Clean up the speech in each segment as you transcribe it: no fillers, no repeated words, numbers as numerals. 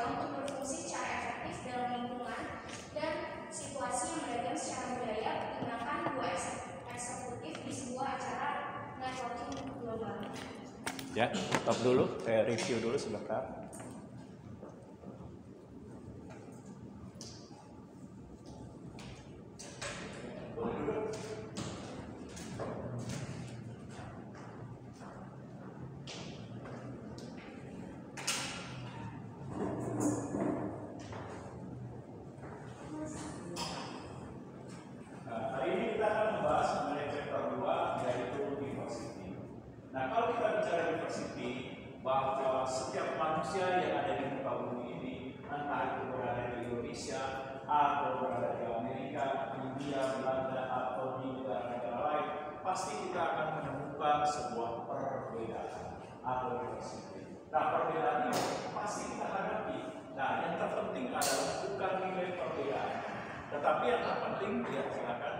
manusia untuk berfungsi secara efektif dalam lingkungan dan situasi yang beragam secara budaya, pertimbangkan dua eksekutif di sebuah acara networking global. Ya, stop dulu, saya review dulu sebentar. Bahwa setiap manusia yang ada di muka bumi ini, entah itu berada di Indonesia atau berada di Amerika, India, Belanda atau di negara-negara lain, pasti kita akan menemukan sebuah perbedaan atau diversity. Nah, perbedaan ini pasti kita hadapi. Nah, yang terpenting adalah bukan nilai perbedaan, tetapi yang terpenting ya silakan.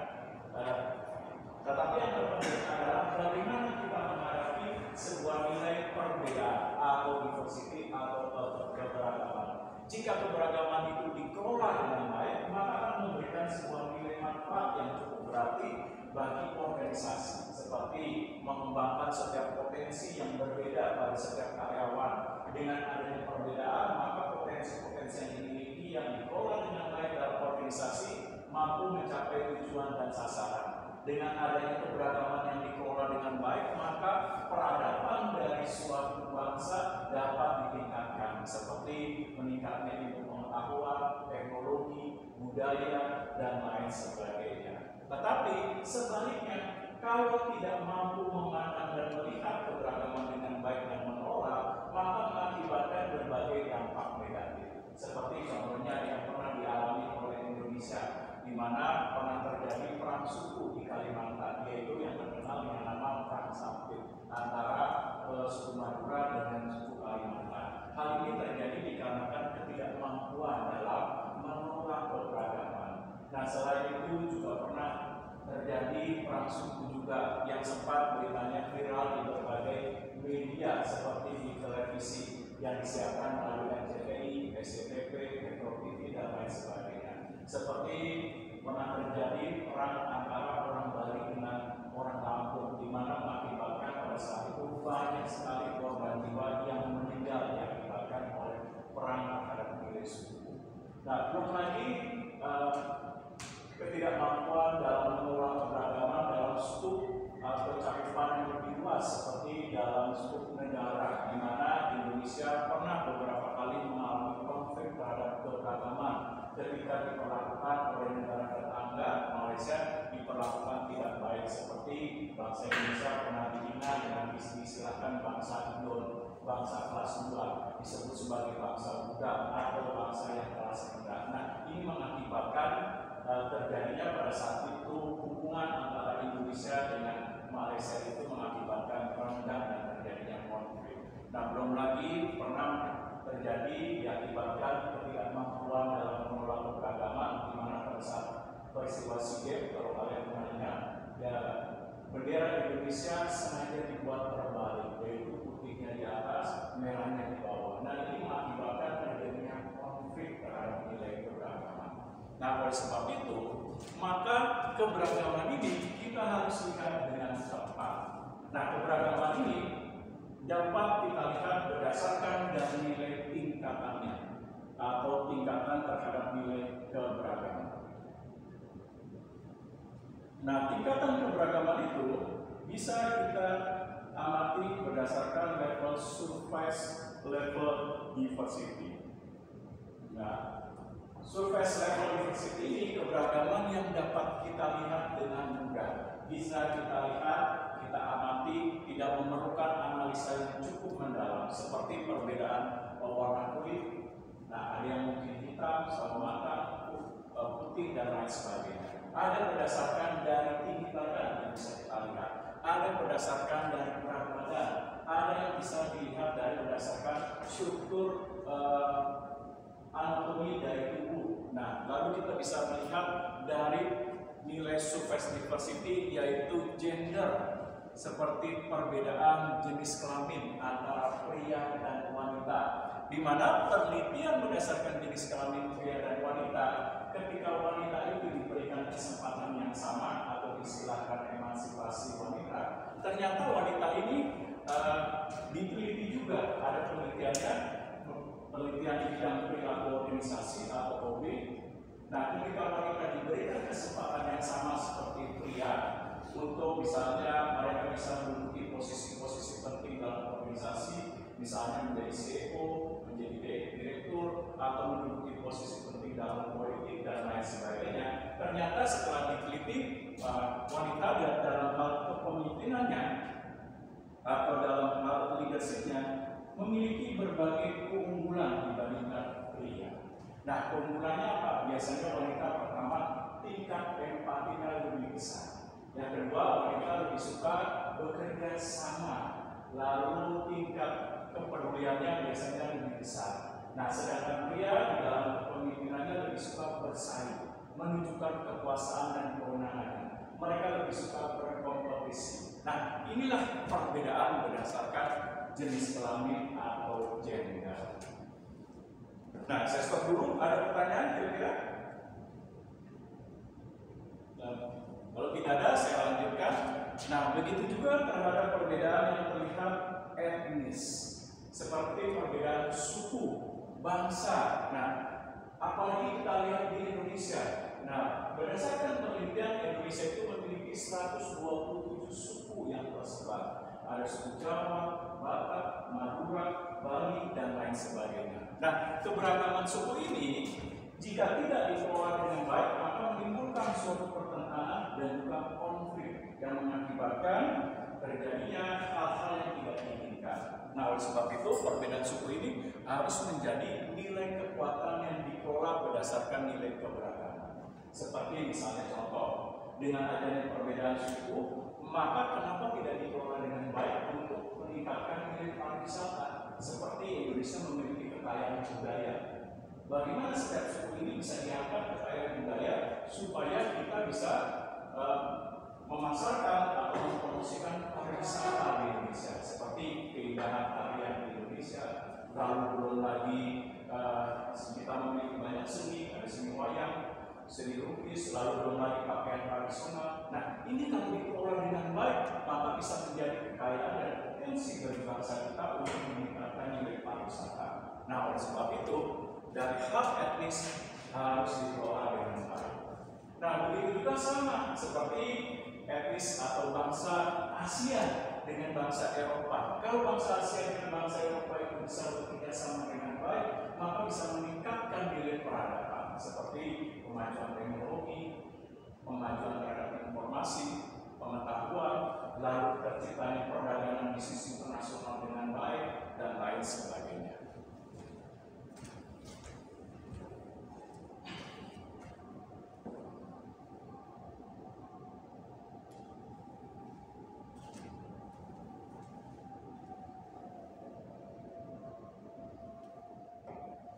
Tetapi yang terpenting adalah bagaimana kita menghadapi sebuah nilai perbedaan atau diversity atau keberagaman. Jika keberagaman itu dikelola dengan baik, maka akan memberikan sebuah nilai manfaat yang cukup berarti bagi organisasi, seperti mengembangkan setiap potensi yang berbeda pada setiap karyawan. Dengan adanya perbedaan, maka potensi-potensi yang dimiliki yang dikelola dengan baik dalam organisasi mampu mencapai tujuan dan sasaran. Dengan adanya keberagaman yang dikelola dengan baik, maka peradaban dari suatu bangsa dapat ditingkatkan, seperti meningkatnya ilmu pengetahuan, teknologi, budaya, dan lain sebagainya. Tetapi sebaliknya, kalau tidak mampu memandang dan melihat keberagaman dengan baik dan mengelola, maka mengakibatkan berbagai dampak negatif. Seperti contohnya yang pernah dialami oleh Indonesia, di mana pernah terjadi perang suku di Kalimantan, yaitu yang terkenal dengan nama Perang Sampit antara suku Madura dengan suku Kalimantan. Hal ini terjadi dikarenakan ketidakmampuan dalam mengelola keberagaman. Nah, selain itu juga pernah terjadi perang suku juga yang sempat beritanya viral di berbagai media seperti di televisi yang disiarkan melalui RCTI, SCTV, Metro TV, dan lain sebagainya. Seperti pernah terjadi perang antara orang Bali dengan orang Lampung, di mana mengakibatkan pada saat itu banyak sekali korban jiwa yang meninggal diakibatkan oleh perang terhadap nilai suku. Nah, belum lagi ketidakmampuan dalam mengelola keberagaman dalam skup atau cakupan yang lebih luas, seperti dalam skup negara, di mana Indonesia pernah beberapa kali mengalami konflik terhadap keberagaman ketika diperlakukan oleh negara tetangga. Malaysia diperlakukan tidak baik, seperti bangsa Indonesia pernah dihina dengan istilahkan bangsa Indon, bangsa kelas 2, disebut sebagai bangsa budak atau bangsa yang kelas rendah. Nah, ini mengakibatkan terjadinya pada saat itu hubungan antara Indonesia dengan Malaysia itu mengakibatkan renggang dan terjadinya konflik. Nah, belum lagi pernah terjadi diakibatkan ketidakmampuan dalam mengelola keberagaman, di mana pada saat peristiwa SEA Games, kalau kalian pernah ingat, ya, bendera Indonesia sengaja dibuat terbalik, yaitu putihnya di atas, merahnya di bawah. Nah, ini mengakibatkan terjadinya konflik terhadap nilai keberagaman. Nah, oleh sebab itu, maka keberagaman ini kita harus lihat dengan tepat. Nah, keberagaman ini dapat kita lihat berdasarkan dari nilai tingkatannya atau tingkatan terhadap nilai keberagaman. Nah, tingkatan keberagaman itu bisa kita amati berdasarkan level surface level diversity. Nah, surface level diversity ini keberagaman yang dapat kita lihat dengan mudah. Bisa kita lihat, kita amati, tidak memerlukan analisa yang cukup mendalam, seperti perbedaan warna kulit. Nah, ada yang mungkin hitam, sawo mata, putih, dan lain sebagainya. Ada berdasarkan dari tinggi badan yang bisa kita lihat, ada berdasarkan dari berat badan, ada yang bisa dilihat dari berdasarkan struktur anatomi dari tubuh. Nah, lalu kita bisa melihat dari nilai surface diversity, yaitu gender, seperti perbedaan jenis kelamin antara pria dan wanita. di mana penelitian berdasarkan jenis kelamin pria dan wanita, ketika wanita itu diberikan kesempatan yang sama atau istilahkan emansipasi wanita, ternyata wanita ini diteliti juga, ada penelitiannya, penelitian di bidang perilaku organisasi atau OB. Nah, ketika wanita diberikan kesempatan yang sama seperti pria, untuk misalnya mereka bisa menduduki posisi-posisi penting dalam organisasi, misalnya menjadi CEO, menjadi direktur, atau menduduki posisi penting dalam politik dan lain sebagainya. Ternyata setelah diteliti, wanita dalam hal kepemimpinannya atau dalam hal leadershipnya memiliki berbagai keunggulan dibandingkan pria. Nah, keunggulannya apa? Biasanya wanita pertama tingkat empatinya lebih besar. Yang kedua, wanita lebih suka bekerja sama. Lalu tingkat kepeduliannya biasanya lebih besar. Nah, sedangkan pria di dalam kepemimpinannya lebih suka bersaing, menunjukkan kekuasaan dan kewenangannya. Mereka lebih suka berkompetisi. Nah, inilah perbedaan berdasarkan jenis kelamin atau gender. Nah, saya stop dulu. Ada pertanyaan kira-kira? Kalau tidak ada, saya lanjutkan. Nah, begitu juga terhadap perbedaan yang terlihat etnis, seperti perbedaan suku, bangsa. Nah, apalagi kita lihat di Indonesia. Nah, berdasarkan penelitian, Indonesia itu memiliki 127 suku yang tersebar. Ada suku Jawa, Batak, Madura, Bali, dan lain sebagainya. Nah, keberagaman suku ini jika tidak dikelola dengan baik, maka menimbulkan suatu pertentangan dan juga konflik yang mengakibatkan terjadinya hal-hal yang tidak diinginkan. Nah, oleh sebab itu perbedaan suku ini harus menjadi nilai kekuatan yang dikelola berdasarkan nilai keberagaman. Seperti misalnya contoh, dengan adanya perbedaan suku, maka kenapa tidak dikelola dengan baik untuk meningkatkan nilai pariwisata? Seperti Indonesia memiliki kekayaan budaya. Bagaimana setiap suku ini bisa diangkat kekayaan budaya supaya kita bisa memasarkan atau mempromosikan pariwisata di Indonesia, seperti keindahan tarian di Indonesia. Lalu belum lagi kita memiliki banyak seni, ada seni wayang, seni lukis, lalu belum lagi pakaian tradisional. Nah, ini kalau dikelola dengan baik, maka bisa menjadi kekayaan dan potensi bagi bangsa kita untuk meningkatkan nilai pariwisata. Nah, oleh sebab itu, dari hal etnis harus dikelola dengan baik. Nah, begitu juga sama seperti etnis atau bangsa Asia dengan bangsa Eropa. Kalau bangsa Asia dengan bangsa Eropa itu bisa bekerja sama dengan baik, maka bisa meningkatkan nilai peradaban seperti kemajuan teknologi, kemajuan terhadap informasi, pengetahuan, lalu terciptanya perdagangan bisnis internasional dengan baik, dan lain sebagainya.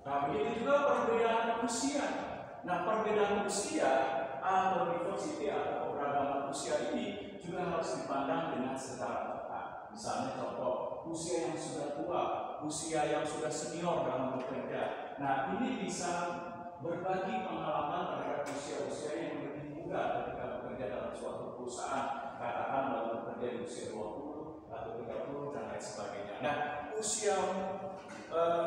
Nah, begitu juga perbedaan usia. Nah, perbedaan usia atau diversity atau keberagaman usia ini juga harus dipandang dengan secara tepat. Misalnya contoh, usia yang sudah tua, usia yang sudah senior dalam bekerja. Nah, ini bisa berbagi pengalaman terhadap usia-usia yang lebih muda ketika bekerja dalam suatu perusahaan. Katakan dalam bekerja di usia 20 atau 30 dan lain sebagainya. Nah, usia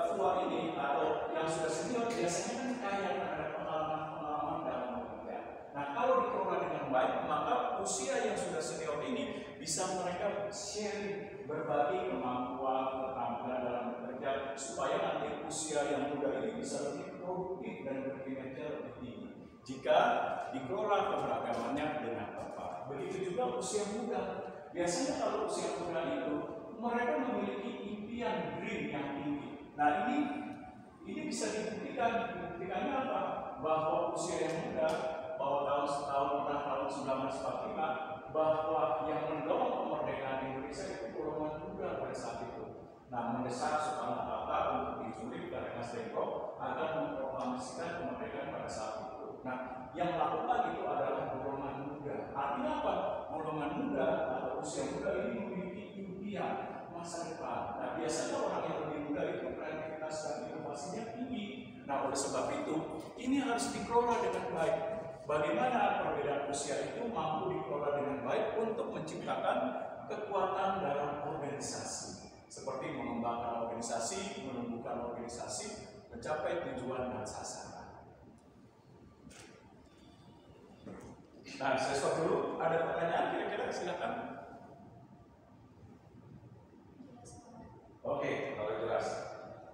tua ini atau yang sudah senior biasanya kan kaya terhadap pengalaman-pengalaman dalam bekerja. Nah, kalau dikelola dengan baik, maka usia yang sudah senior ini bisa mereka sharing, berbagi kemampuan, keterampilan dalam bekerja, supaya nanti usia yang muda ini bisa lebih produktif dan berkinerja lebih tinggi jika dikelola keberagamannya dengan tepat. Begitu juga usia muda. Biasanya kalau usia muda itu mereka memiliki impian, dream yang tinggi. Nah, ini bisa dibuktikan. Dibuktikannya apa? Bahwa usia yang muda, bahwa tahun 1945, bahwa yang mendorong kemerdekaan Indonesia itu golongan muda pada saat itu. Nah, mendesak Soekarno-Hatta untuk diculik dari Mas Dengkok agar memproklamasikan kemerdekaan pada saat itu. Nah, yang melakukan itu adalah golongan muda. Artinya apa? Golongan muda atau usia muda ini memiliki impian masa depan. Nah, biasanya orang yang lebih muda itu kreativitas oleh sebab itu, ini harus dikelola dengan baik. Bagaimana perbedaan usia itu mampu dikelola dengan baik untuk menciptakan kekuatan dalam organisasi, seperti mengembangkan organisasi, menumbuhkan organisasi, mencapai tujuan dan sasaran. Nah, saya stop dulu. Ada pertanyaan kira-kira? Silakan. Oke, kalau jelas.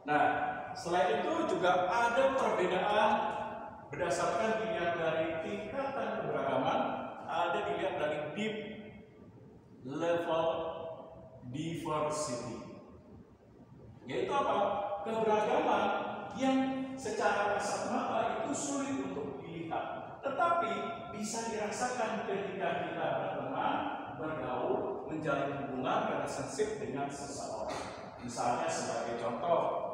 Nah, selain itu juga ada perbedaan berdasarkan dilihat dari tingkatan keberagaman, ada dilihat dari deep level diversity. Yaitu apa? Keberagaman yang secara kasat mata itu sulit untuk dilihat, tetapi bisa dirasakan ketika kita berteman, bergaul, menjalin hubungan relationship dengan seseorang. Misalnya sebagai contoh,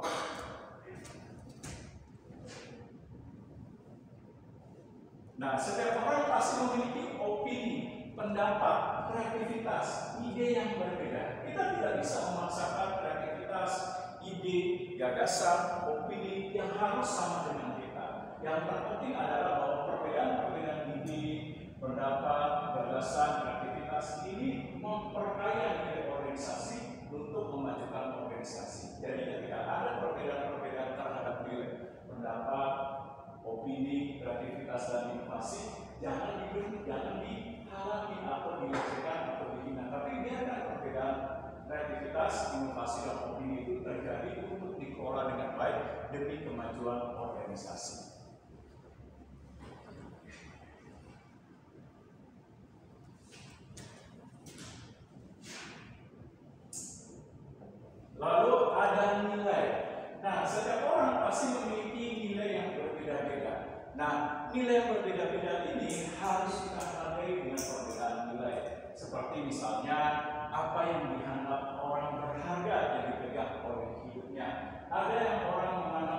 nah, setiap orang pasti memiliki opini, pendapat, kreativitas, ide yang berbeda. Kita tidak bisa memaksakan kreativitas, ide, gagasan, opini yang harus sama dengan kita. Yang terpenting adalah bahwa perbedaan-perbedaan ide, pendapat, gagasan, kreativitas ini memperkaya nilai organisasi untuk memajukan organisasi. Jadi ketika ada perbedaan-perbedaan terhadap nilai, pendapat, opini, kreativitas, dan inovasi, jangan dihalangi atau dilecehkan atau dihina, tapi biarkan perbedaan kreativitas, inovasi, dan opini itu terjadi untuk dikelola dengan baik demi kemajuan organisasi. Lalu ada nilai. Nah, setiap orang pasti memiliki nilai yang berbeda-beda. Nah, nilai yang berbeda-beda ini harus kita hargai dengan perbedaan nilai. Seperti misalnya, apa yang dianggap orang berharga yang dipegang oleh hidupnya. Ada yang orang menganggap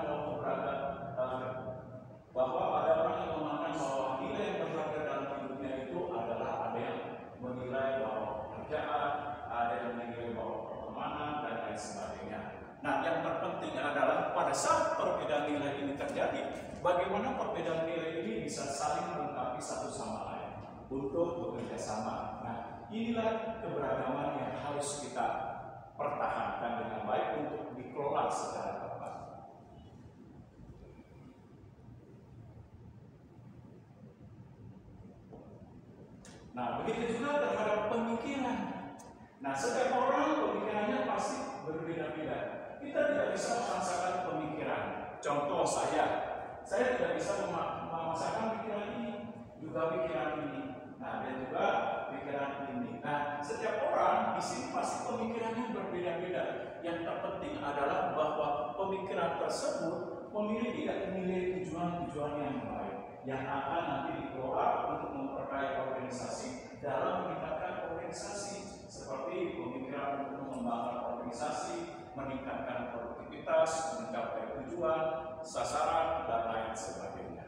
bahwa ada orang yang memandang bahwa nilai yang berharga dalam hidupnya itu adalah ada yang menilai bahwa pekerjaan, ada yang menilai bahwa pertemanan, dan lain sebagainya. Nah, yang terpenting adalah pada saat perbedaan nilai ini terjadi, bagaimana perbedaan nilai ini bisa saling melengkapi satu sama lain untuk bekerja sama. Nah, inilah keberagaman yang harus kita pertahankan dengan baik untuk dikelola secara tepat. Nah, begitu juga terhadap pemikiran. Nah, setiap orang pemikirannya pasti berbeda-beda. Kita tidak bisa memaksakan pemikiran. Contoh saya tidak bisa memaksakan pikiran ini, juga pikiran ini. Nah, dan juga pikiran ini. Nah, setiap orang di sini pasti pemikirannya berbeda-beda. Yang terpenting adalah bahwa pemikiran tersebut memiliki nilai tujuan-tujuan yang baik, yang akan nanti dikelola untuk memperkaya organisasi dalam meningkatkan organisasi, seperti pemikiran untuk mengembangkan organisasi, meningkatkan produktivitas, mencapai tujuan, sasaran, dan lain sebagainya.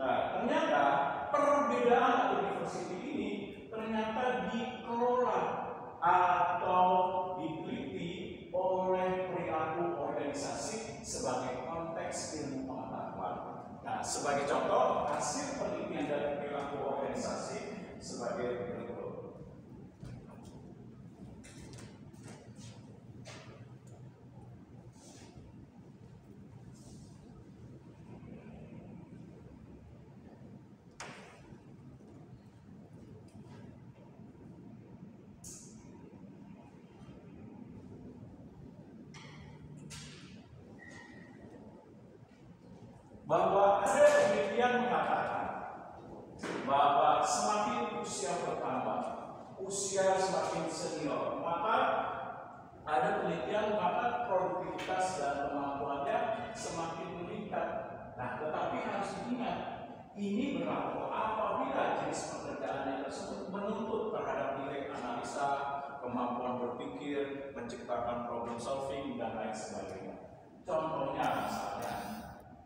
Nah, ternyata perbedaan atau diversity ini ternyata dikelola atau diteliti oleh perilaku organisasi sebagai konteks ilmu pengetahuan. Nah, sebagai contoh, hasil penelitian dari perilaku organisasi sebagai berikut. Bahwa ada penelitian mengatakan bahwa semakin usia bertambah, usia semakin senior, maka ada penelitian maka produktivitas dan kemampuannya semakin meningkat. Nah, tetapi harus diingat, ini berlaku apabila jenis pekerjaannya tersebut menuntut terhadap nilai analisa, kemampuan berpikir, menciptakan problem solving, dan lain sebagainya. Contohnya misalnya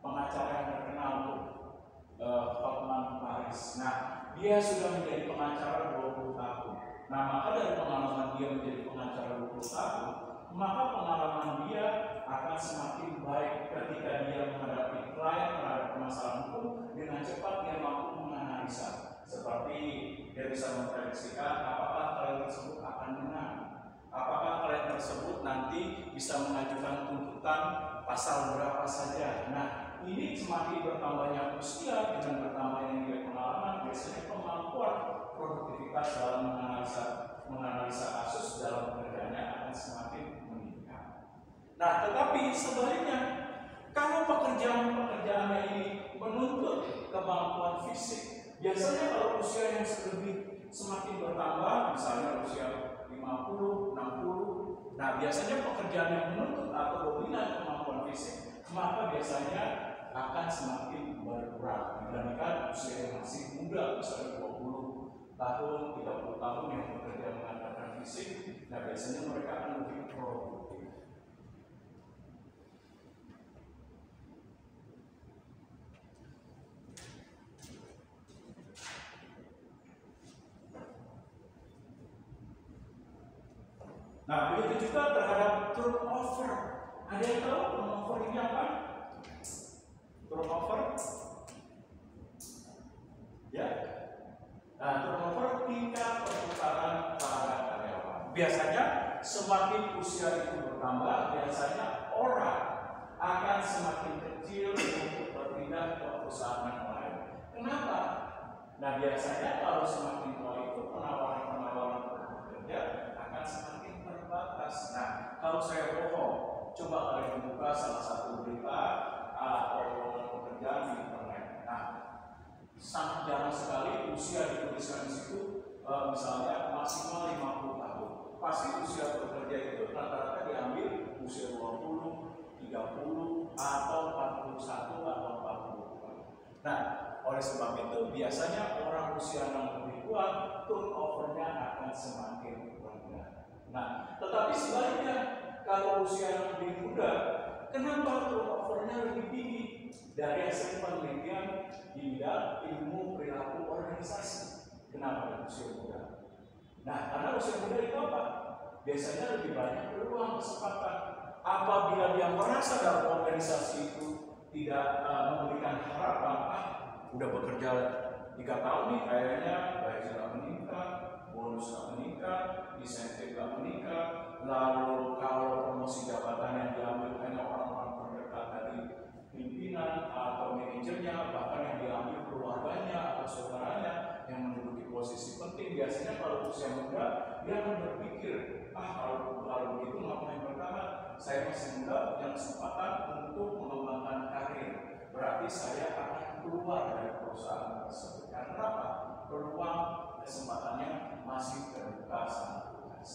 pengacara yang terkenal tuh Hotman Paris. Nah, dia sudah menjadi pengacara 20 tahun. Nah, maka dari pengalaman selama dia menjadi pengacara 20 tahun, maka pengalaman dia akan semakin baik ketika dia menghadapi klien terhadap permasalahan hukum. Dengan cepat dia mampu menganalisa, seperti dia bisa memprediksikan apakah klien tersebut akan menang, apakah klien tersebut nanti bisa mengajukan tuntutan pasal berapa saja. Nah, ini semakin bertambahnya usia dengan bertambahnya nilai pengalaman, biasanya kemampuan produktivitas dalam menganalisa kasus dalam pekerjaannya akan semakin meningkat. Nah, tetapi sebaliknya, kalau pekerjaannya ini menuntut kemampuan fisik, biasanya kalau usia yang semakin bertambah, misalnya usia 50, 60, nah biasanya pekerjaan yang menuntut atau dominan kemampuan fisik, maka biasanya akan semakin berkurang dibandingkan usia yang masih muda, misalnya 20 tahun, 30 tahun yang bekerja mengandalkan fisik. Nah, biasanya mereka akan lebih produktif. Nah, begitu juga terhadap turnover. Ada yang tahu turnover ini apa? Turnover, ya. Nah, turnover tingkat perputaran para karyawan. Biasanya semakin usia itu bertambah, biasanya orang akan semakin kecil untuk berpindah ke perusahaan yang lain. Kenapa? Nah, biasanya kalau semakin tua itu penawaran-penawaran bekerja akan semakin terbatas. Nah, kalau saya bohong, coba kalian buka salah satu berita atau lowongan pekerjaan di internet. Nah, sangat jarang sekali usia dituliskan di situ, misalnya maksimal 50 tahun. Pasti usia bekerja itu rata-rata diambil usia 20, 30, atau 41 atau 40. Nah, oleh sebab itu biasanya orang usia yang lebih tua turnovernya akan semakin rendah. Nah, tetapi sebaliknya kalau usia yang lebih muda, kenapa turnovernya lebih tinggi? Dari hasil penelitian di bidang ilmu perilaku organisasi. Kenapa usia muda? Nah, karena usia muda itu apa? Biasanya lebih banyak peluang kesempatan. Apabila dia merasa dalam organisasi itu tidak memberikan harapan, udah bekerja 3 tahun nih, kayaknya gaji nggak meningkat, bonus nggak meningkat, insentif nggak meningkat, lalu kalau promosi jabatan yang diambil hanya orang-orang terdekat dari pimpinan atau manajernya, bahkan yang diambil keluarganya atau saudaranya yang menduduki posisi penting. Biasanya kalau usia muda dia akan berpikir, kalau begitu ngapain bertahan? Saya masih muda, punya kesempatan untuk mengembangkan karir. Berarti saya akan keluar dari perusahaan tersebut. Karena apa? Peluang kesempatannya masih terbuka sangat luas.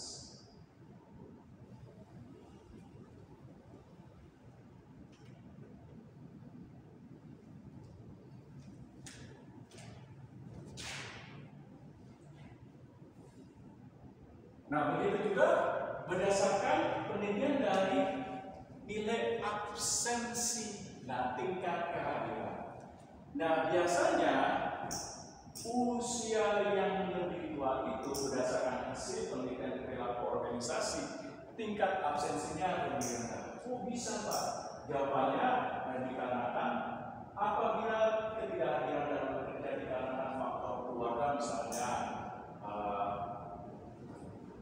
Nah, begitu juga berdasarkan penelitian dari nilai absensi, nah tingkat kehadiran. Nah, biasanya usia yang lebih tua itu berdasarkan hasil penelitian perilaku organisasi, tingkat absensinya lebih rendah. Kok bisa, Pak? Jawabannya dikarenakan apabila ketidakhadiran dalam bekerja dikarenakan faktor keluarga, misalnya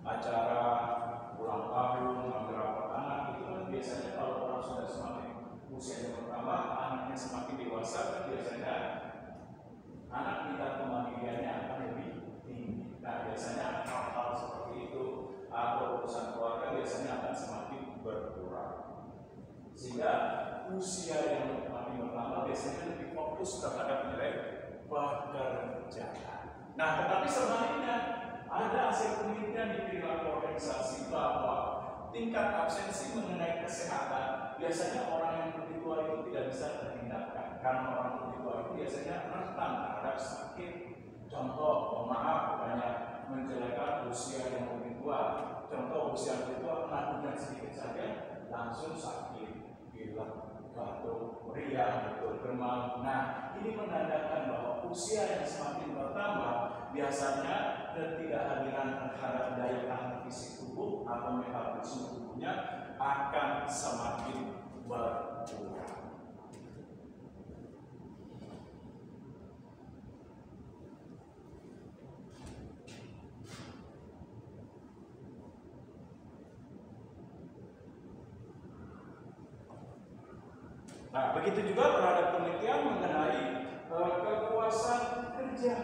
acara ulang tahun, beberapa anak, itu kan biasanya kalau orang sudah semakin usianya bertambah, anaknya semakin dewasa, kan biasanya anak tingkat kemandiriannya akan lebih tinggi. Nah, biasanya hal-hal seperti itu atau urusan keluarga biasanya akan semakin berkurang. Sehingga usia yang semakin bertambah biasanya lebih fokus terhadap nilai pekerjaan. Nah, tetapi sebaliknya ada hasil penelitian di perilaku organisasi bahwa tingkat absensi mengenai kesehatan biasanya orang yang lebih tua itu tidak bisa terhindarkan, karena orang lebih tua itu biasanya rentan terhadap sakit. Contoh, maaf banyak menjelekan usia yang lebih tua. Contoh, usia lebih tua kena hujan sedikit saja langsung sakit, pilek, batuk, meriang, demam. Nah, ini menandakan bahwa usia yang semakin bertambah biasanya ketidakhadiran terhadap daya tahan fisik tubuh atau metabolisme tubuhnya akan semakin berkurang. Nah, begitu juga terhadap penelitian mengenai kepuasan kerja.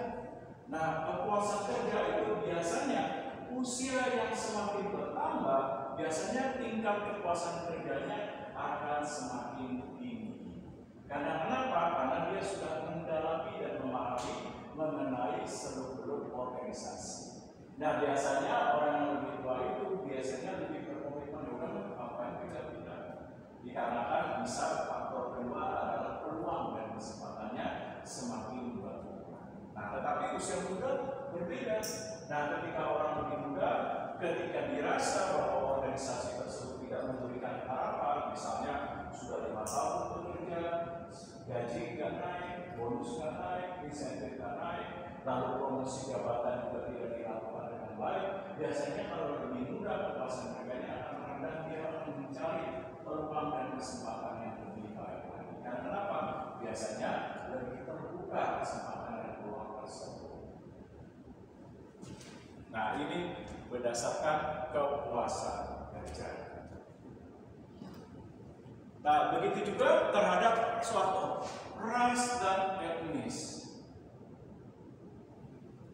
Nah, kepuasan kerja itu biasanya usia yang semakin bertambah, biasanya tingkat kepuasan kerjanya akan semakin tinggi. Karena kenapa? Karena dia sudah mendalami dan memahami mengenai seluk-beluk organisasi. Nah, biasanya orang yang lebih tua itu biasanya lebih berkomitmen dengan apa yang kita bina. Dikarenakan bisa faktor kedua adalah peluang dan kesempatannya semakin berkurang. Nah, tetapi usia muda berbeda. Nah, ketika orang lebih muda, ketika dirasa bahwa organisasi tersebut tidak memberikan harapan, misalnya sudah 5 tahun bekerja, gaji nggak naik, bonus nggak naik, insentif nggak naik, lalu promosi jabatan juga tidak dilakukan dengan baik, biasanya kalau lebih muda kepuasan kerjanya akan rendah, dia akan mencari peluang dan kesempatan yang lebih baik lagi. Karena kenapa? Biasanya lebih terbuka kesempatan dan peluang tersebut. Nah, ini berdasarkan kepuasan kerja. Nah, begitu juga terhadap suatu ras dan etnis.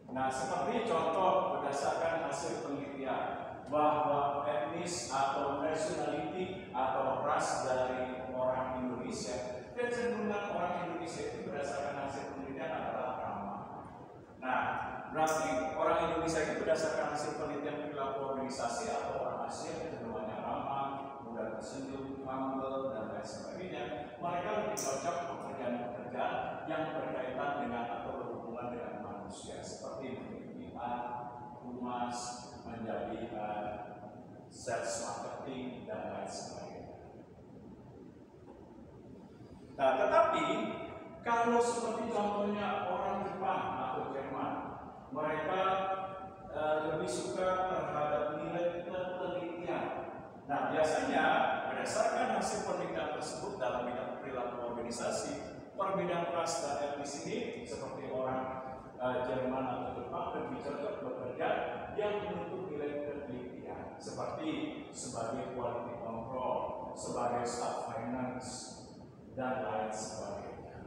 Nah, seperti contoh berdasarkan hasil penelitian bahwa etnis atau nationality atau ras dari orang Indonesia, kecenderungan orang Indonesia itu berdasarkan hasil penelitian adalah ramah. Nah, berarti orang Indonesia itu berdasarkan hasil penelitian perilaku organisasi atau orang Asia kecenderungannya ramah, mudah tersenyum, humble, dan lain sebagainya. Mereka lebih cocok pekerjaan-pekerjaan yang berkaitan dengan atau berhubungan dengan manusia, seperti pemimpinan, humas, menjadi sales marketing, dan lain sebagainya. Nah, tetapi kalau seperti contohnya orang Jepang atau Jerman, mereka lebih suka terhadap nilai penelitian. Nah, biasanya berdasarkan hasil penelitian tersebut dalam bidang perilaku organisasi, perbedaan ras dan etnis ini seperti orang Jerman atau Jepang lebih cocok bekerja yang menuntut nilai penelitian, seperti sebagai quality control, sebagai staff finance, dan lain sebagainya.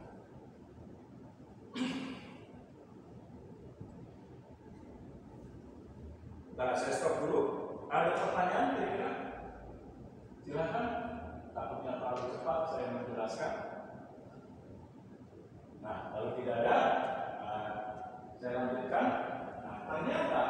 Nah, saya stop dulu. Ada pertanyaan kira-kira? Silakan. Takutnya terlalu cepat saya menjelaskan. Nah, kalau tidak ada, saya lanjutkan. Nah, ternyata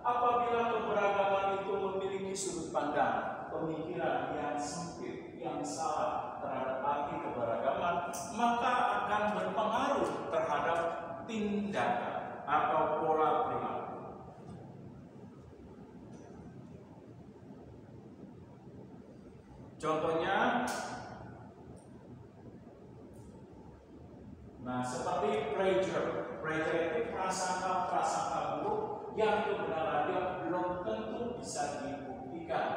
apabila keberagaman itu memiliki sudut pandang, pemikiran yang sempit, yang salah terhadap arti keberagaman, maka akan berpengaruh terhadap tindakan atau pola perilaku. Contohnya, nah seperti pressure itu prasangka buruk yang kebenarannya belum tentu bisa dibuktikan.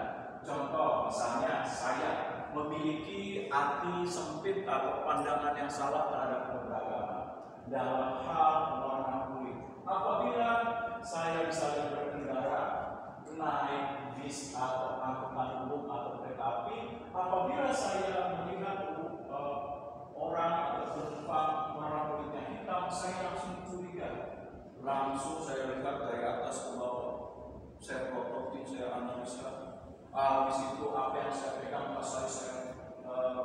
Contoh, misalnya saya memiliki arti sempit atau pandangan yang salah terhadap keberagaman dalam hal warna kulit. Apabila saya misalnya berkendara naik bis atau angkutan umum atau kereta api, apabila saya melihat orang atau penumpang warna kulitnya hitam, saya langsung curiga. Langsung saya lihat dari atas ke bawah, saya prototin, saya analisa. Habis itu apa yang saya pegang pas saya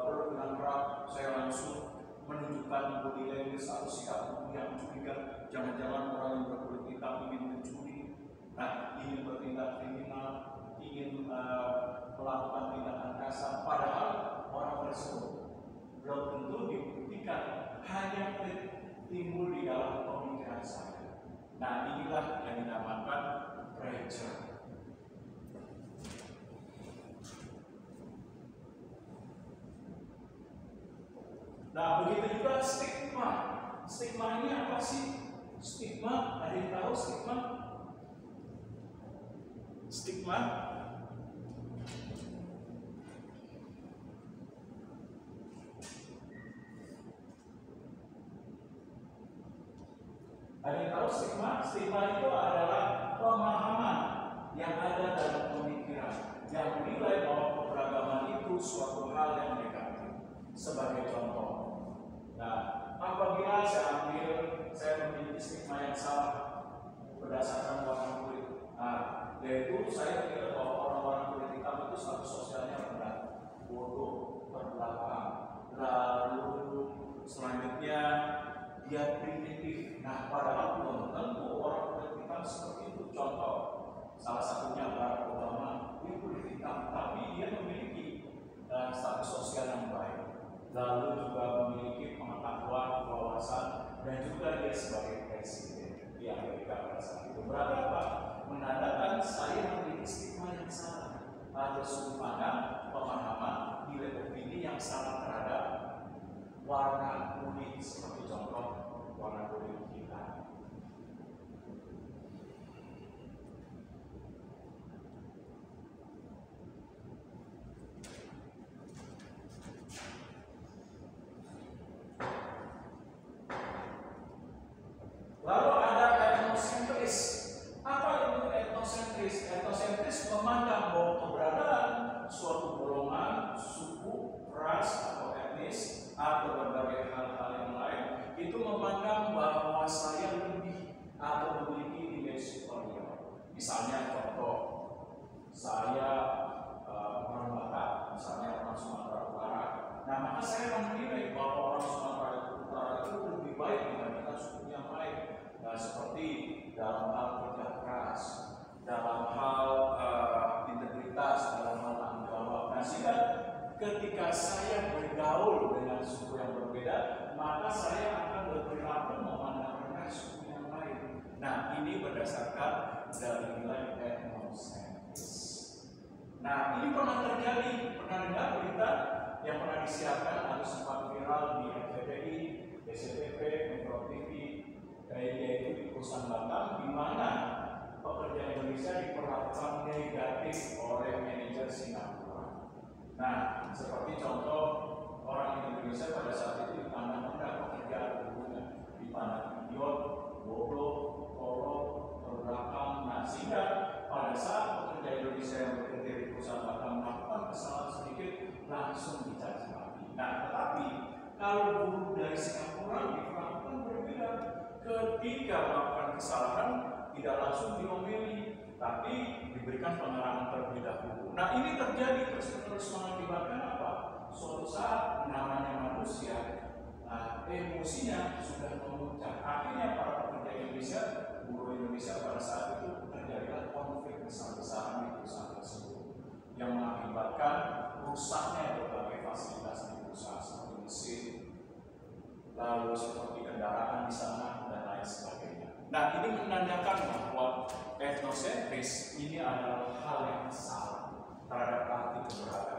peluk dengan erat, saya langsung menunjukkan body language atau sikap tubuh yang curiga. Jangan-jangan orang yang berkulit hitam ingin mencuri, ingin bertindak kriminal, ingin melakukan tindakan kasar. Padahal orang tersebut belum tentu dibuktikan, hanya timbul di dalam pemikiran saya. Nah, inilah yang dinamakan pressure. Nah, begitu juga stigma. Stigma ini apa sih? Stigma, ada yang tahu stigma? stigma ada yang tahu stigma? Stigma itu adalah pemahaman yang ada dalam pemikiran yang menilai bahwa keberagaman itu suatu hal yang negatif. Sebagai contoh, nah, apabila saya memiliki stigma yang salah berdasarkan warna kulit, yaitu saya pikir bahwa orang-orang kulit hitam itu status sosialnya rendah, bodoh, terbelakang, lalu selanjutnya dia primitif. Nah, padahal belum tentu orang kulit hitam seperti itu. Contoh, salah satunya Barack Obama, dia kulit hitam, tapi dia memiliki status sosial yang baik, lalu juga memiliki pengetahuan, wawasan, dan juga dia sebagai presiden di Amerika pada saat itu. Berarti apa? Menandakan saya memiliki stigma yang salah, ada sudut pandang, pemahaman, nilai opini yang salah terhadap warna kulit, seperti contoh warna kulit hitam. Lalu ada etnosentris. Apa itu etnosentris? Etnosentris memandang bahwa keberadaan suatu golongan, suku, ras atau etnis atau berbagai hal-hal yang lain itu memandang bahwa saya lebih atau memiliki nilai superior. Misalnya contoh, saya orang Batak, misalnya orang Sumatera Utara. Nah, maka saya menilai bahwa orang Sumatera Utara itu lebih baik dibandingkan suku yang lain. Nah, seperti dalam hal kerja keras, dalam hal integritas, dalam hal tanggung jawab. Nah, sehingga ketika saya bergaul dengan suku yang berbeda, maka saya akan berperilaku memandang rendah suku yang lain. Nah, ini berdasarkan dari nilai etnosentris. Nah, ini pernah terjadi, pernah dengar berita yang pernah disiarkan atau sempat viral di RCTI, SCTV, Metro TV, yaitu di perusahaan Batam, di mana pekerja Indonesia diperlakukan negatif oleh manajer Singapura. Nah, seperti contoh orang Indonesia pada saat itu dipandang rendah, pekerjaan berguna, dipandang idiot, bodoh, tolol, terbelakang. Nah, sehingga pada saat pekerja Indonesia yang bekerja di perusahaan Batam melakukan kesalahan sedikit, langsung dicaci maki. Nah, tetapi kalau buruh dari Singapura diperlakukan berbeda. Ketika melakukan kesalahan tidak langsung diomeli, tapi diberikan pengarahan terlebih dahulu. Nah, ini terjadi terus mengakibatkan apa? Suatu saat namanya manusia, emosinya sudah memuncak. Akhirnya para pekerja Indonesia, buruh Indonesia pada saat itu terjadilah konflik besar-besaran di perusahaan tersebut yang mengakibatkan rusaknya berbagai fasilitas di perusahaan seperti mesin, lalu seperti kendaraan di sana dan lain sebagainya. Nah, ini menandakan bahwa etnosentris ini adalah hal yang salah terhadap arti keberagaman.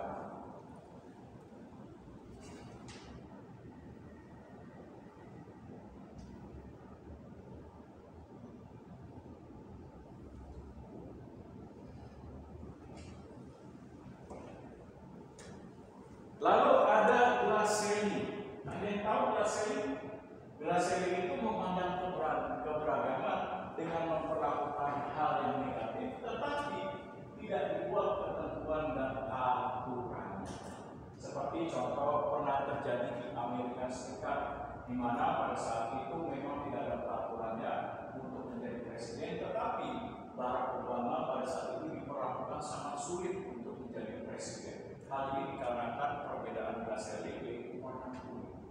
Lalu ada blasphemy. Ada yang tahu blasphemy? Blasphemy itu memandang keberagaman dengan memperlakukan hal yang negatif, tetapi tidak dibuat ketentuan dan aturan. Seperti contoh pernah terjadi di Amerika Serikat, di mana pada saat itu memang tidak ada peraturannya untuk menjadi presiden, tetapi Barack Obama pada saat itu diperlakukan sangat sulit untuk menjadi presiden. Hal ini dikarenakan perbedaan blasphemy yaitu warna kulit.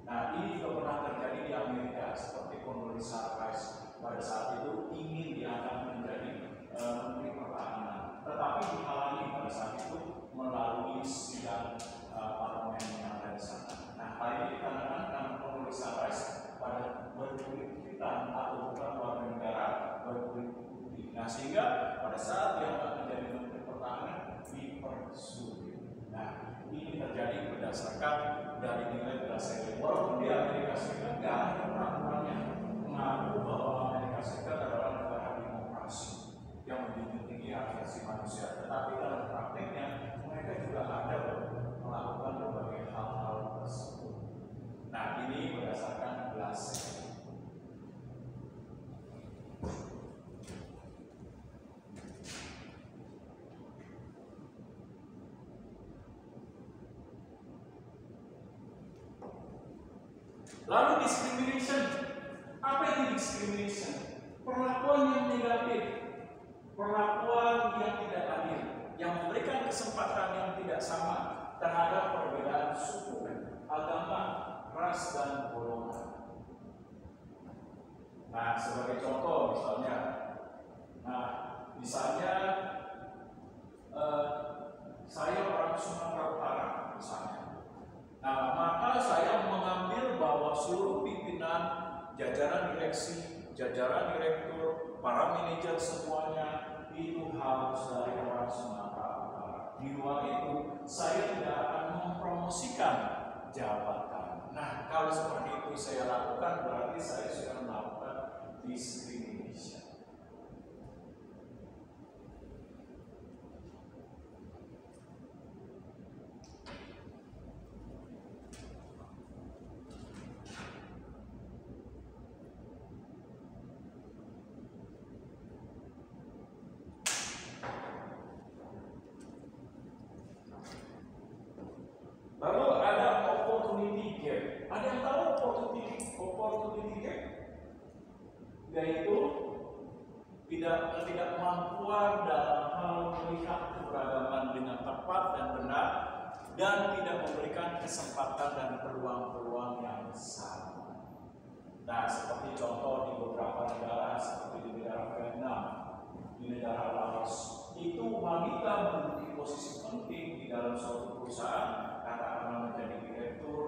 Nah, ini juga pernah terjadi di Amerika, seperti Condoleezza Rice pada saat itu ingin diangkat menjadi Menteri Pertahanan, tetapi dihalangi pada saat itu melalui sidang parlemen yang ada di sana. Nah, hal ini dikarenakan karena Condoleezza Rice pada berkulit hitam atau bukan warga negara berkulit putih. Nah, sehingga pada saat dia akan menjadi Menteri Pertahanan dipersulit. Nah, ini terjadi berdasarkan dari nilai blasphemy. Walaupun di Amerika Serikat tidak ada peraturannya mengaku bahwa Amerika Serikat adalah negara demokrasi yang menjunjung tinggi hak discrimination. Apa itu discrimination? Perlakuan yang negatif, perlakuan yang tidak adil, yang memberikan kesempatan yang tidak sama terhadap perbedaan suku, agama, ras, dan golongan. Nah, sebagai contoh misalnya, saya orang Sumatera Utara misalnya. Nah, maka saya mengambil bahwa seluruh pimpinan, jajaran direksi, jajaran direktur, para manajer semuanya itu harus dari orang Sumatera Utara. Di luar itu, saya tidak akan mempromosikan jabatan. Nah, kalau seperti itu saya lakukan, berarti saya sudah melakukan discrimination. Lalu ada opportunity gap. Ada yang tahu opportunity gap? Yaitu ketidakmampuan dalam hal melihat keberagaman dengan tepat dan benar, dan tidak memberikan kesempatan dan peluang-peluang yang sama. Nah, seperti contoh di beberapa negara, seperti di negara Vietnam, di negara Laos, itu wanita menduduki posisi penting di dalam suatu perusahaan, katakanlah menjadi direktur,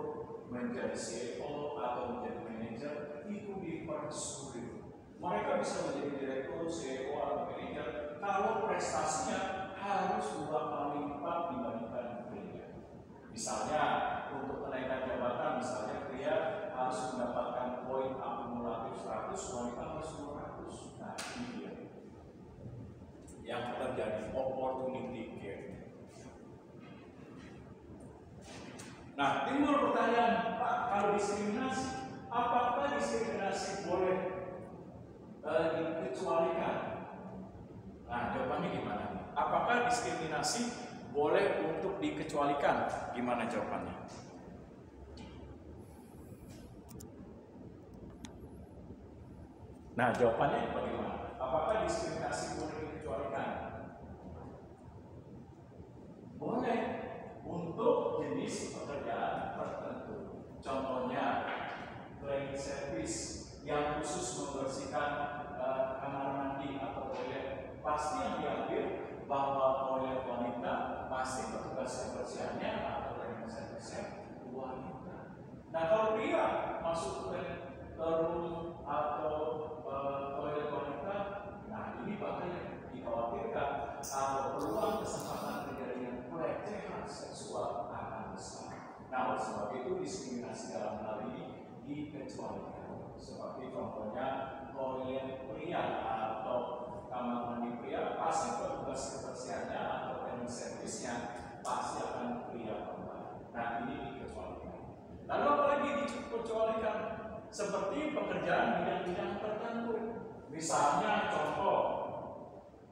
menjadi CEO, atau menjadi manajer, itu dipersulit. Mereka bisa menjadi direktur, CEO, atau manajer kalau prestasinya harus 2 kali lipat dibandingkan pria. Misalnya, untuk kenaikan jabatan, misalnya pria harus mendapatkan poin akumulatif 100, wanita harus 200. Nah, ini dia yang terjadi, opportunity gap. Nah, timbul pertanyaan, Pak, kalau diskriminasi, apakah diskriminasi boleh dikecualikan? Nah, jawabannya gimana? Apakah diskriminasi boleh untuk dikecualikan? Gimana jawabannya? Nah, jawabannya bagaimana? Apakah diskriminasi boleh dikecualikan? Boleh, untuk jenis pekerjaan tertentu. Contohnya, cleaning service yang khusus membersihkan kamar mandi atau toilet, pasti yang diambil bahwa toilet wanita pasti petugas kebersihannya atau cleaning service-nya wanita. Nah, kalau pria masuk ke room atau toilet wanita, nah ini bahkan dikhawatirkan atau peluang kesempatan terjadinya pelecehan seksual akan besar. Nah, oleh sebab itu diskriminasi dalam hal ini dikecualikan. Seperti contohnya toilet pria atau kamar mandi pria, pasti petugas kebersihannya atau cleaning service-nya pasti akan pria perempuan. Nah, ini dikecualikan. Lalu apalagi dikecualikan? Seperti pekerjaan bidang-bidang tertentu. Misalnya contoh,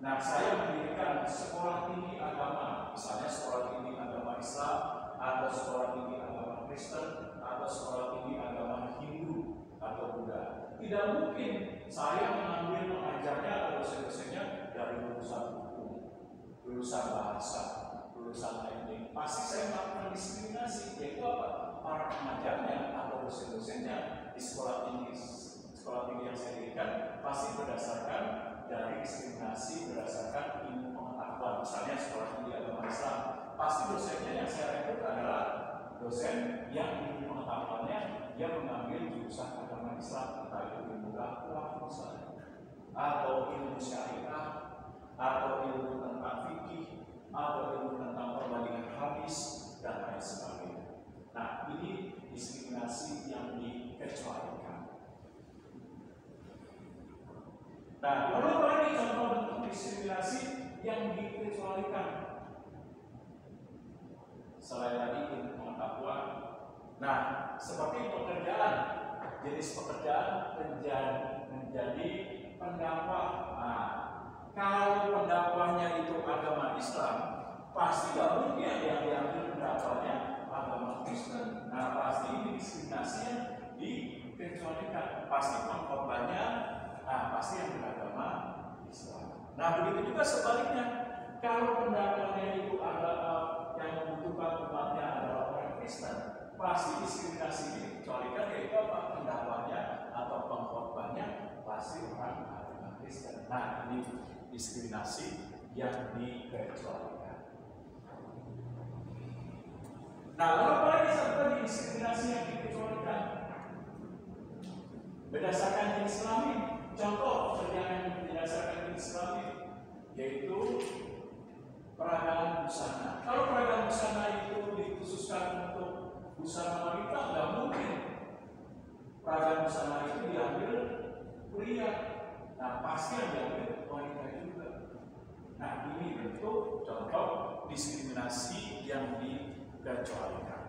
nah saya mendirikan sekolah tinggi agama, misalnya sekolah tinggi agama Islam, atau sekolah tinggi agama Kristen, atau sekolah tinggi agama Hindu atau Buddha. Tidak mungkin saya mengambil pengajarnya atau dosen-dosennya dari lulusan hukum, lulusan bahasa, lulusan teknik. Pasti saya melakukan diskriminasi, yaitu apa? Para pengajarnya atau dosen-dosennya di sekolah tinggi yang saya dirikan pasti berdasarkan dari diskriminasi berdasarkan ilmu pengetahuan. Misalnya sekolah tinggi agama Islam, pasti dosennya yang saya rekrut adalah dosen yang ilmu pengetahuannya dia mengambil jurusan agama Islam, entah itu ilmu dakwah misalnya, atau ilmu syariah, atau ilmu tentang fikih, atau ilmu tentang perbandingan hadis dan lain sebagainya. Nah, ini diskriminasi yang dikecualikan. Nah, lalu apa lagi contoh bentuk diskriminasi yang dikecualikan? Selain tadi ilmu pengetahuan. Nah, seperti pekerjaan, jenis pekerjaan menjadi pendakwah. Nah, kalau pendakwahnya itu agama Islam, pasti tidak mungkin yang diambil pendakwahnya agama Kristen. Nah, pasti ini diskriminasi yang dikecualikan. dikecualikan. Pasti pengkhotbahnya, pasti yang beragama Islam. Nah, begitu juga sebaliknya. Kalau pendakwanya itu adalah yang membutuhkan umatnya adalah orang Kristen, pasti diskriminasi ini dikecualikan, yaitu apa? Pendakwanya atau pengkhotbahnya pasti orang agama Kristen. Nah, ini diskriminasi yang dikecualikan. Nah, lalu apa lagi serta diskriminasi yang dikecualikan? Berdasarkan jenis kelamin. Contoh kerjaan yang berdasarkan jenis kelamin, yaitu peragaman busana. Kalau peragaman busana itu dikhususkan untuk busana wanita, nggak mungkin peragaman busana itu diambil pria. Nah, pasti yang diambil wanita juga. Nah, ini bentuk contoh diskriminasi yang dikecualikan.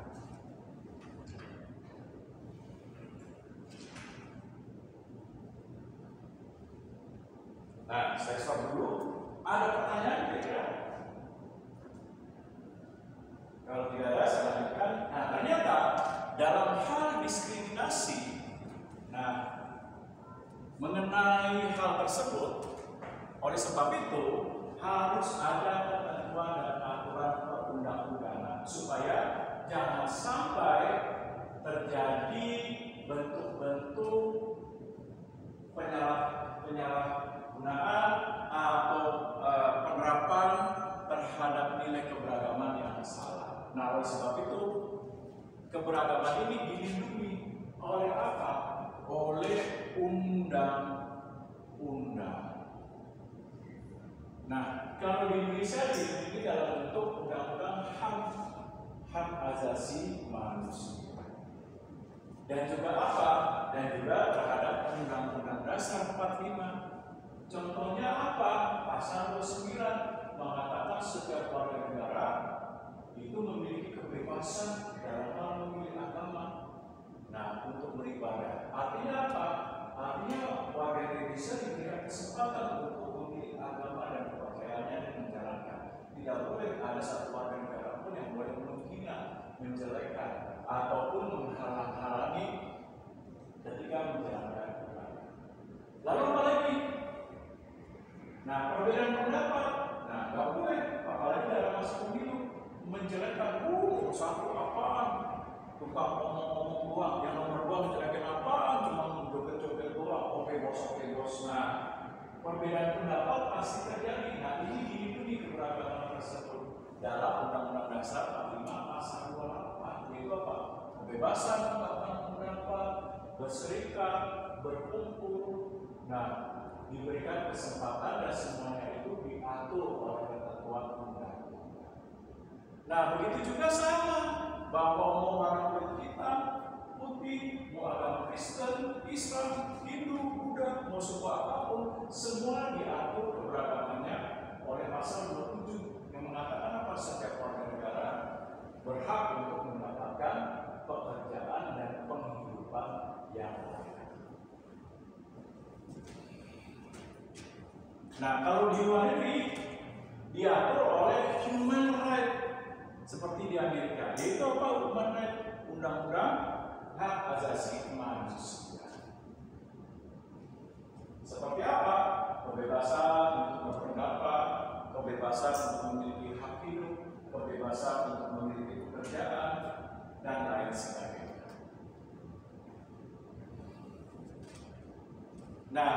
Nah, saya stop dulu. Ada pertanyaan kira-kira? Kalau tidak ada, saya lanjutkan. Nah, ternyata dalam hal diskriminasi, mengenai hal tersebut, oleh sebab itu harus ada ketentuan dan aturan perundang-undangan supaya jangan sampai terjadi bentuk-bentuk penyalahgunaan atau penerapan terhadap nilai keberagaman yang salah. Nah, oleh sebab itu keberagaman ini dilindungi oleh apa? Oleh undang-undang. Nah, kalau di Indonesia dilindungi dalam bentuk undang-undang hak asasi manusia. Dan juga apa? Dan juga terhadap Undang-Undang Dasar 45. Contohnya apa? Pasal 29 mengatakan setiap warga negara itu memiliki kebebasan dalam hal memilih agama. Nah, untuk beribadah. Artinya apa? Artinya warga Indonesia diberikan kesempatan untuk memilih agama dan kepercayaannya dan menjalankan. Tidak boleh ada satu warga negara pun yang boleh menghina, menjelekkan, ataupun menghalang-halangi ketika menjalankan ibadah. Lalu apa lagi? Nah, perbedaan pendapat. Nah, nggak boleh, apalagi dalam masa pemilu, menjelekkan, satu apaan? Tukang ngomong-ngomong doang, yang nomor 2 menjelekin apaan? Cuma joget-joget doang, oke bos. Nah, perbedaan pendapat pasti terjadi. Nah, ini dilindungi keberagaman tersebut dalam Undang-Undang Dasar 45 pasal 28, yaitu apa? Kebebasan mengungkapkan pendapat, berserikat, berkumpul. Nah, diberikan kesempatan dan semuanya itu diatur oleh ketentuan undang-undang. Nah, begitu juga sama bahwa mau warna kulit hitam, putih, mau agama Kristen, Islam, Hindu, Buddha, mau suku apapun, semua diatur keberagamannya oleh pasal 27 yang mengatakan apa? Setiap warga negara berhak untuk mendapatkan pekerjaan dan penghidupan yang layak. Nah, kalau di luar negeri diatur oleh human right seperti di Amerika. Yaitu apa? Human right, undang-undang hak asasi manusia. Seperti apa? Kebebasan untuk berpendapat, kebebasan untuk memiliki hak hidup, kebebasan untuk memiliki pekerjaan, dan lain sebagainya. Nah,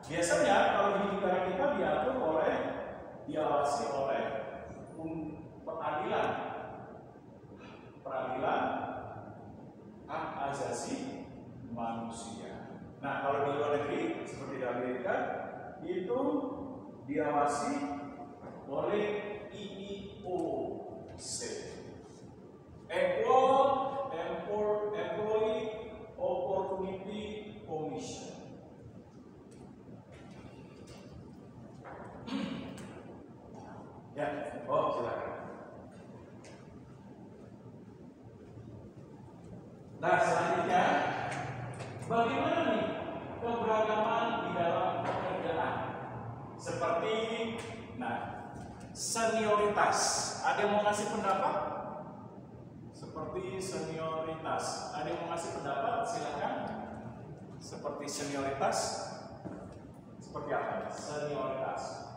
biasanya kalau di negara kita diawasi oleh peradilan hak asasi manusia. Nah, kalau di luar negeri seperti di Amerika itu diawasi oleh EEOC, Equal Employee Opportunity Commission. Ya, silakan. Nah, selanjutnya, bagaimana nih keberagaman di dalam pekerjaan? Seperti, senioritas. Ada yang mau ngasih pendapat? Seperti senioritas. Ada yang mau ngasih pendapat? Silakan. seperti senioritas. Seperti apa? Senioritas.